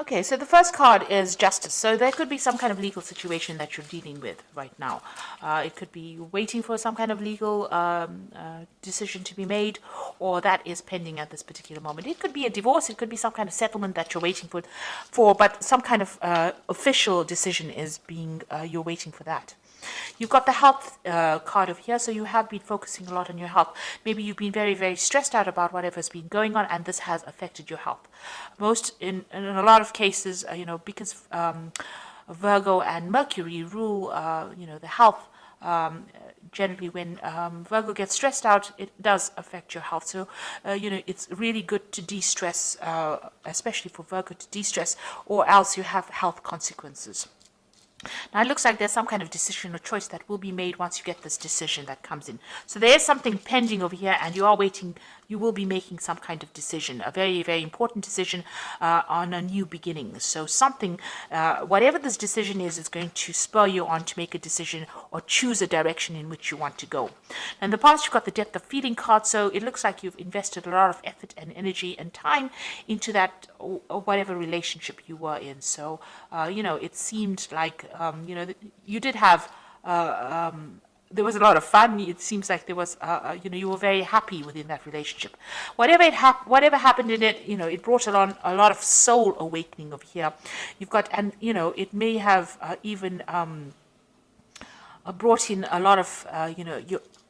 Okay, so the first card is justice. So there could be some kind of legal situation that you're dealing with right now. It could be waiting for some kind of legal decision to be made, or that is pending at this particular moment. It could be a divorce. It could be some kind of settlement that you're waiting for, but some kind of official decision is being, you're waiting for that. You've got the health card over here, so you have been focusing a lot on your health. Maybe you've been very, very stressed out about whatever's been going on, and this has affected your health. In a lot of cases, because Virgo and Mercury rule, the health. Generally, when Virgo gets stressed out, it does affect your health. So, it's really good to de-stress, especially for Virgo to de-stress, or else you have health consequences. Now, it looks like there's some kind of decision or choice that will be made once you get this decision that comes in. So there is something pending over here, and you are waiting. You will be making some kind of decision, a very, very important decision on a new beginning. So something, whatever this decision is going to spur you on to make a decision or choose a direction in which you want to go. In the past, you've got the depth of feeling card, so it looks like you've invested a lot of effort and energy and time into that or whatever relationship you were in. So, it seemed like, you did have, there was a lot of fun. It seems like there was, you were very happy within that relationship. Whatever happened in it, it brought along a lot of soul awakening over here. You've got, and, it may have even brought in a lot of,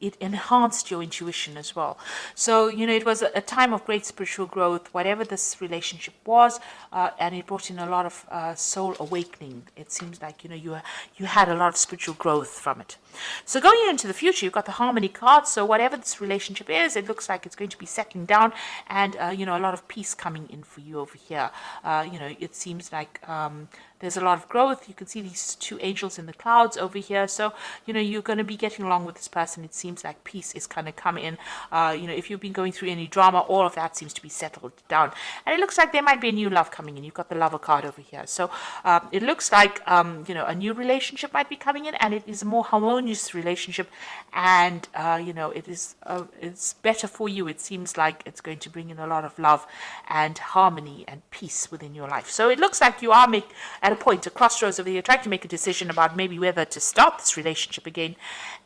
it enhanced your intuition as well. So, it was a time of great spiritual growth, whatever this relationship was, and it brought in a lot of soul awakening. It seems like, you had a lot of spiritual growth from it. So going into the future, you've got the harmony card. So whatever this relationship is, it looks like it's going to be settling down, and, a lot of peace coming in for you over here. It seems like there's a lot of growth. You can see these two angels in the clouds over here. So, you're going to be getting along with this person. It seems like peace is going to come in. If you've been going through any drama, all of that seems to be settled down. And it looks like there might be a new love coming in. You've got the lover card over here. So, it looks like, a new relationship might be coming in, and it is a more harmonious relationship. And, it's better for you. It seems like it's going to bring in a lot of love and harmony and peace within your life. So it looks like you are at a point, a crossroads over here, trying to make a decision about maybe whether to start this relationship again,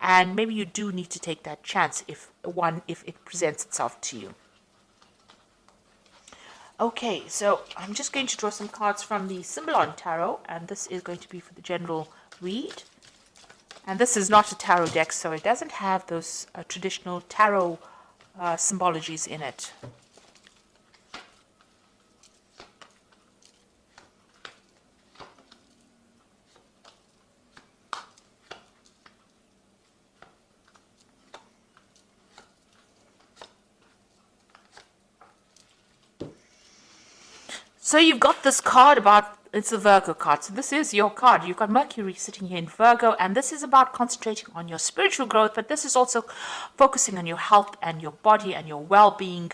and maybe you do need to take that chance if it presents itself to you. Okay, so I'm just going to draw some cards from the Symbolon Tarot, and this is going to be for the general read. And this is not a tarot deck, so it doesn't have those traditional tarot symbologies in it. So you've got this card about, it's a Virgo card. So this is your card. You've got Mercury sitting here in Virgo, and this is about concentrating on your spiritual growth, but this is also focusing on your health and your body and your well-being.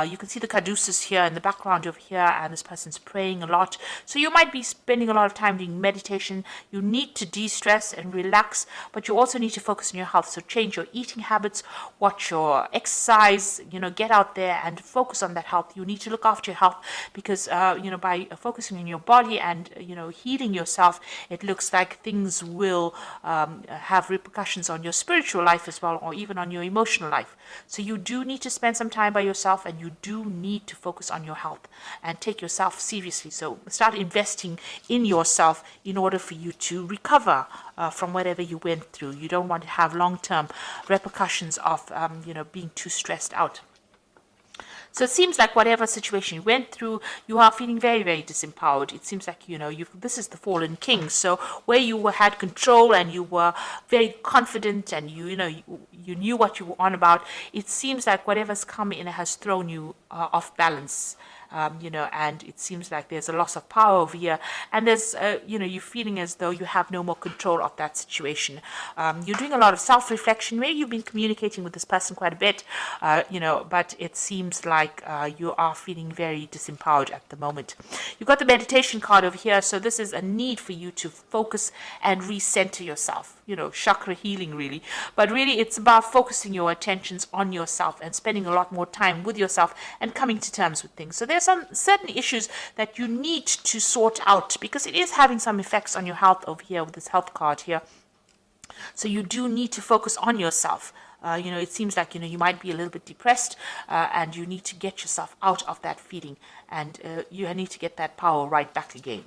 You can see the caduceus here in the background over here, and this person's praying a lot. So you might be spending a lot of time doing meditation. You need to de-stress and relax, but you also need to focus on your health. So change your eating habits, watch your exercise, get out there and focus on that health. You need to look after your health because, by focusing on your body and healing yourself, it looks like things will have repercussions on your spiritual life as well, or even on your emotional life. So you do need to spend some time by yourself, and you do need to focus on your health and take yourself seriously. So start investing in yourself in order for you to recover from whatever you went through. You don't want to have long-term repercussions of being too stressed out. So it seems like whatever situation you went through, you are feeling very, very disempowered. It seems like, this is the fallen king. So where you had control and you were very confident and you knew what you were on about, it seems like whatever's come in has thrown you off balance. And it seems like there's a loss of power over here, and there's, you're feeling as though you have no more control of that situation. You're doing a lot of self-reflection. Maybe you've been communicating with this person quite a bit, but it seems like you are feeling very disempowered at the moment. You've got the meditation card over here, so this is a need for you to focus and recenter yourself. Chakra healing really, but really it's about focusing your attentions on yourself and spending a lot more time with yourself and coming to terms with things. So there's are some certain issues that you need to sort out, because it is having some effects on your health over here with this health card here. So you do need to focus on yourself. It seems like, you might be a little bit depressed, and you need to get yourself out of that feeling, and you need to get that power right back again.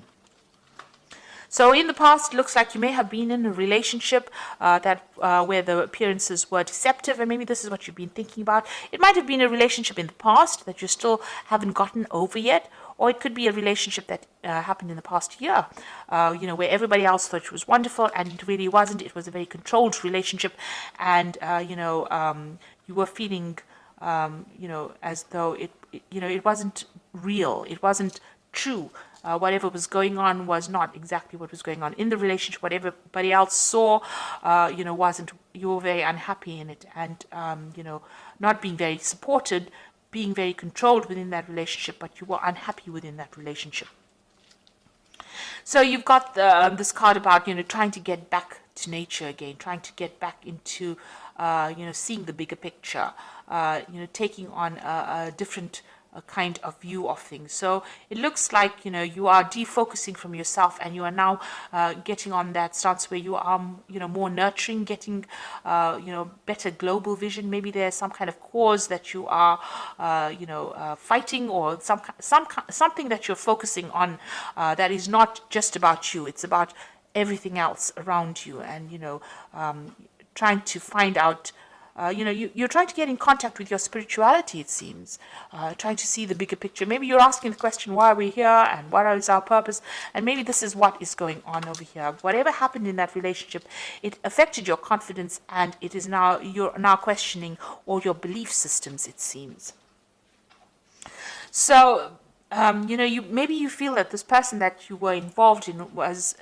So in the past, it looks like you may have been in a relationship where the appearances were deceptive, and maybe this is what you've been thinking about. It might have been a relationship in the past that you still haven't gotten over yet, or it could be a relationship that happened in the past year, where everybody else thought it was wonderful, and it really wasn't. It was a very controlled relationship, and you were feeling, as though it wasn't real. It wasn't true. Whatever was going on was not exactly what was going on in the relationship. What everybody else saw, wasn't. You were very unhappy in it, and not being very supported, being very controlled within that relationship, but you were unhappy within that relationship. So you've got this card about trying to get back to nature again, trying to get back into seeing the bigger picture, taking on a different kind of view of things. So it looks like you are defocusing from yourself, and you are now getting on that stance where you are more nurturing, getting better global vision. Maybe there's some kind of cause that you are fighting, or something that you're focusing on that is not just about you. It's about everything else around you, and trying to find out. You're trying to get in contact with your spirituality, it seems, trying to see the bigger picture. Maybe you're asking the question, why are we here, and what is our purpose? And maybe this is what is going on over here. Whatever happened in that relationship, it affected your confidence, and you're now questioning all your belief systems, it seems. So, maybe you feel that this person that you were involved in was,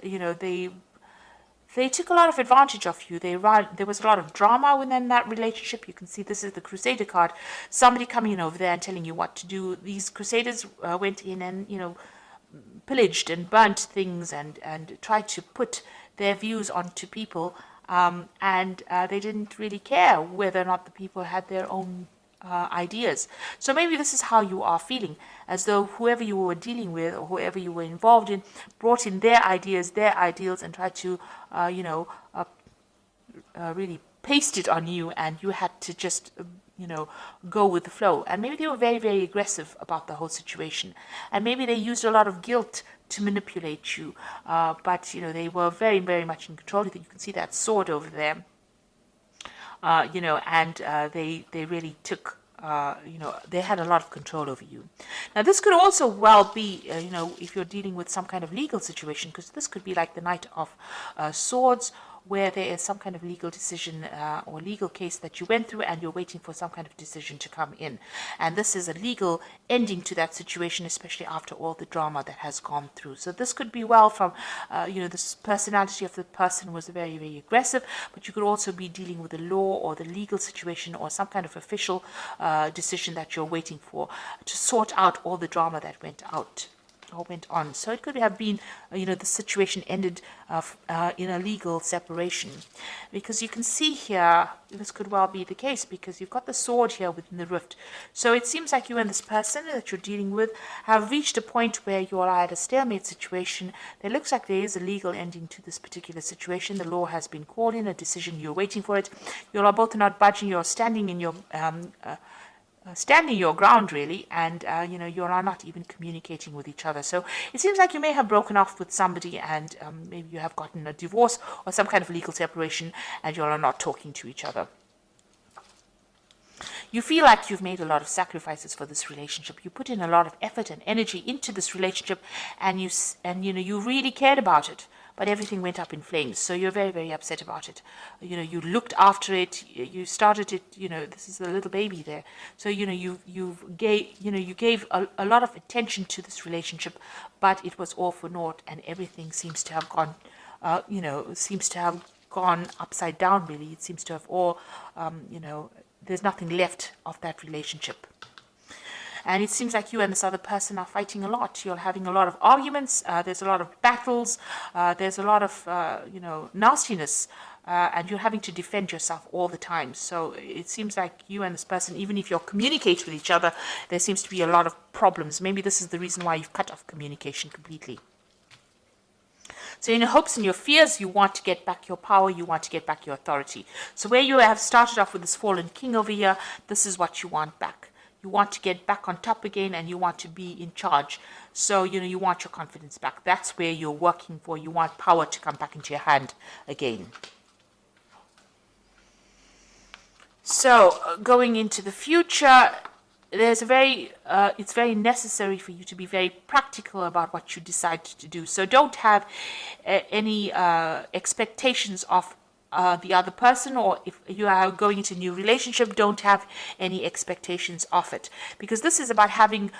they took a lot of advantage of you. There was a lot of drama within that relationship. You can see this is the Crusader card. Somebody coming in over there and telling you what to do. These Crusaders went in and, pillaged and burnt things and tried to put their views onto people. And they didn't really care whether or not the people had their own ideas. So maybe this is how you are feeling, as though whoever you were dealing with or whoever you were involved in brought in their ideas, their ideals, and tried to, really paste it on you, and you had to just, go with the flow. And maybe they were very, very aggressive about the whole situation, and maybe they used a lot of guilt to manipulate you, but they were very, very much in control. You can see that sword over there. And they really took, they had a lot of control over you. Now, this could also well be, if you're dealing with some kind of legal situation, because this could be like the Knight of Swords, where there is some kind of legal decision or legal case that you went through, and you're waiting for some kind of decision to come in. And this is a legal ending to that situation, especially after all the drama that has gone through. So this could be well from, this personality of the person was very, very aggressive, but you could also be dealing with the law or the legal situation or some kind of official decision that you're waiting for to sort out all the drama that went on. So it could have been, the situation ended in a legal separation, because you can see here, this could well be the case, because you've got the sword here within the rift. So it seems like you and this person that you're dealing with have reached a point where you are at a stalemate situation. There looks like there is a legal ending to this particular situation. The law has been called in, a decision, you're waiting for it. You are both not budging, you're standing in your standing your ground, really, and you are not even communicating with each other. So it seems like you may have broken off with somebody, and maybe you have gotten a divorce or some kind of legal separation, and you are not talking to each other. You feel like you've made a lot of sacrifices for this relationship. You put in a lot of effort and energy into this relationship, and you really cared about it. But everything went up in flames, so you're very, very upset about it. You looked after it, you started it. This is a little baby there. So you gave a lot of attention to this relationship, but it was all for naught, and everything seems to have gone, upside down. Really, it seems to have all, there's nothing left of that relationship. And it seems like you and this other person are fighting a lot. You're having a lot of arguments. There's a lot of battles. There's a lot of, nastiness and you're having to defend yourself all the time. So it seems like you and this person, even if you're communicating with each other, there seems to be a lot of problems. Maybe this is the reason why you've cut off communication completely. So in your hopes and your fears, you want to get back your power, you want to get back your authority. So where you have started off with this fallen king over here, this is what you want back. You want to get back on top again, and you want to be in charge. So, you want your confidence back. That's where you're working for. You want power to come back into your hand again. So, going into the future, it's very necessary for you to be very practical about what you decide to do. So don't have any expectations of the other person, or if you are going into a new relationship, don't have any expectations of it, because this is about having,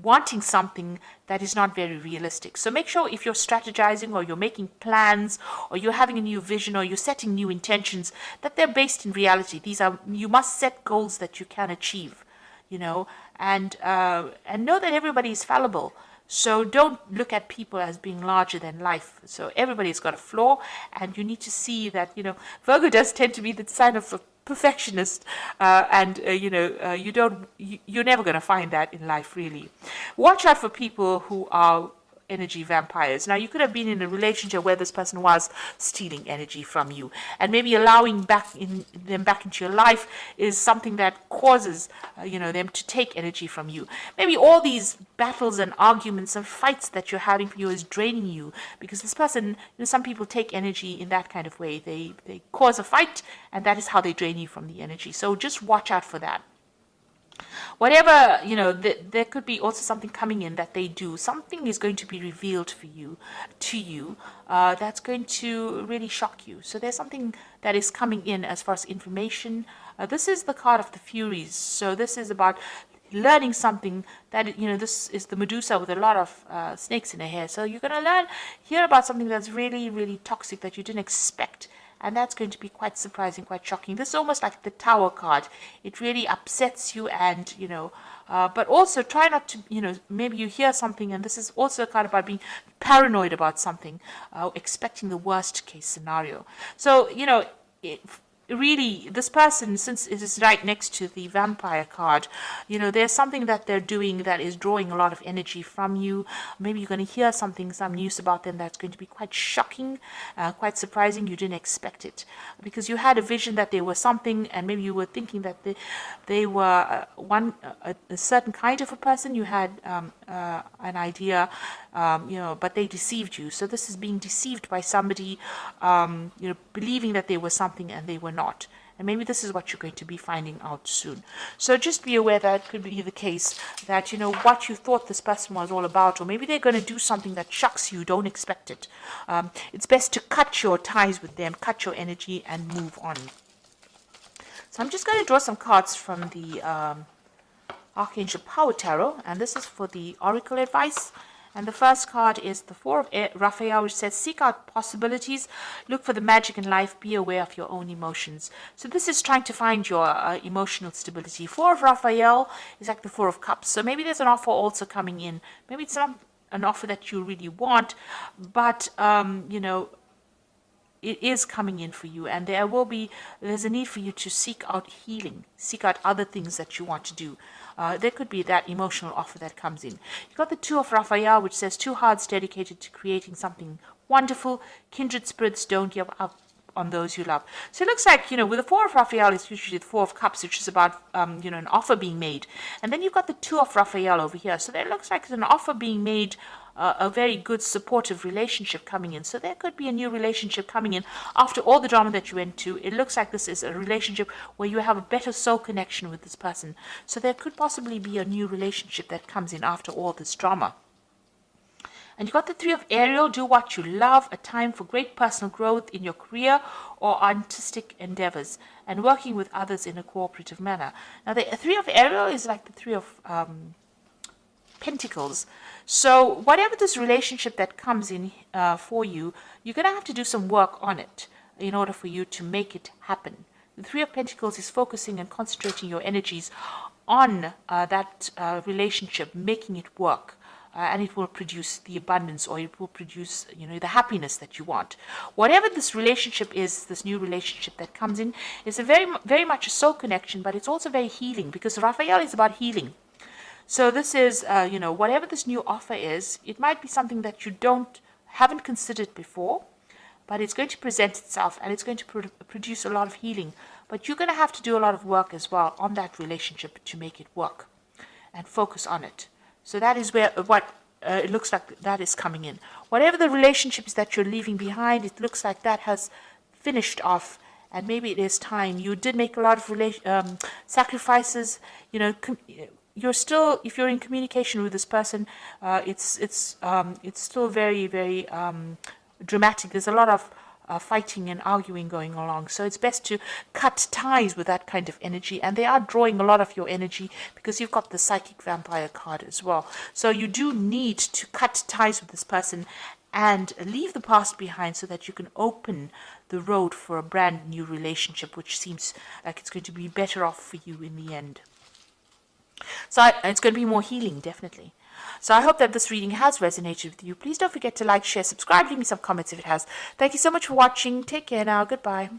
wanting something that is not very realistic. So make sure if you're strategizing, or you're making plans, or you're having a new vision, or you're setting new intentions, that they're based in reality. You must set goals that you can achieve, and know that everybody is fallible. So don't look at people as being larger than life. So everybody's got a flaw, and you need to see that, Virgo does tend to be the sign of a perfectionist, and you're never going to find that in life, really. Watch out for people who are energy vampires. Now, you could have been in a relationship where this person was stealing energy from you, and maybe allowing them back into your life is something that causes them to take energy from you. Maybe all these battles and arguments and fights that you're having for you is draining you, because this person, some people take energy in that kind of way. They cause a fight, and that is how they drain you from the energy. So just watch out for that. Whatever, there could be also something coming in that they do. Something is going to be revealed to you, that's going to really shock you. So there's something that is coming in as far as information. This is the card of the Furies. So this is about learning something that, this is the Medusa with a lot of snakes in her hair. So you're going to hear about something that's really, really toxic that you didn't expect. And that's going to be quite surprising, quite shocking. This is almost like the Tower card. It really upsets you, and, but also try not to, maybe you hear something, and this is also a card about being paranoid about something, expecting the worst case scenario. So, really, this person, since it is right next to the vampire card, there's something that they're doing that is drawing a lot of energy from you. Maybe you're going to hear some news about them that's going to be quite shocking, quite surprising. You didn't expect it, because you had a vision that they were something, and maybe you were thinking that they were a certain kind of a person. You had an idea, but they deceived you. So this is being deceived by somebody, believing that they were something and they were not. And maybe this is what you're going to be finding out soon. So just be aware that it could be the case that, what you thought this person was all about, or maybe they're going to do something that shocks you, don't expect it. It's best to cut your ties with them, cut your energy, and move on. So I'm just going to draw some cards from the Archangel Power Tarot, and this is for the Oracle advice. And the first card is the Four of Raphael, which says, seek out possibilities, look for the magic in life, be aware of your own emotions. So this is trying to find your emotional stability. Four of Raphael is like the Four of Cups. So maybe there's an offer also coming in. Maybe it's not an offer that you really want, but, it is coming in for you, and there's a need for you to seek out healing, seek out other things that you want to do. There could be that emotional offer that comes in. You've got the Two of Raphael, which says, two hearts dedicated to creating something wonderful. Kindred spirits, don't give up on those you love. So it looks like, with the Four of Raphael, it's usually the Four of Cups, which is about, an offer being made. And then you've got the Two of Raphael over here. So there looks like an offer being made, a very good supportive relationship coming in. So there could be a new relationship coming in after all the drama that you went to. It looks like this is a relationship where you have a better soul connection with this person. So there could possibly be a new relationship that comes in after all this drama. And you got the Three of Ariel, do what you love, a time for great personal growth in your career or artistic endeavors, and working with others in a cooperative manner. Now the Three of Ariel is like the Three of Pentacles. So whatever this relationship that comes in for you, you're going to have to do some work on it in order for you to make it happen. The Three of Pentacles is focusing and concentrating your energies on that relationship, making it work. and it will produce the abundance, or it will produce, the happiness that you want. Whatever this relationship is, this new relationship that comes in, is a very much a soul connection, but it's also very healing, because Raphael is about healing. So this is, whatever this new offer is, it might be something that you haven't considered before, but it's going to present itself, and it's going to produce a lot of healing. But you're going to have to do a lot of work as well on that relationship to make it work, and focus on it. So that is what it looks like that is coming in. Whatever the relationships that you're leaving behind, it looks like that has finished off, and maybe it is time. You did make a lot of sacrifices. You're still, if you're in communication with this person, it's still very, very dramatic. There's a lot of fighting and arguing going along. So it's best to cut ties with that kind of energy. And they are drawing a lot of your energy, because you've got the psychic vampire card as well. So you do need to cut ties with this person and leave the past behind, so that you can open the road for a brand new relationship, which seems like it's going to be better off for you in the end. So it's going to be more healing, definitely. So I hope that this reading has resonated with you. Please don't forget to like, share, subscribe, leave me some comments if it has. Thank you so much for watching. Take care now. Goodbye.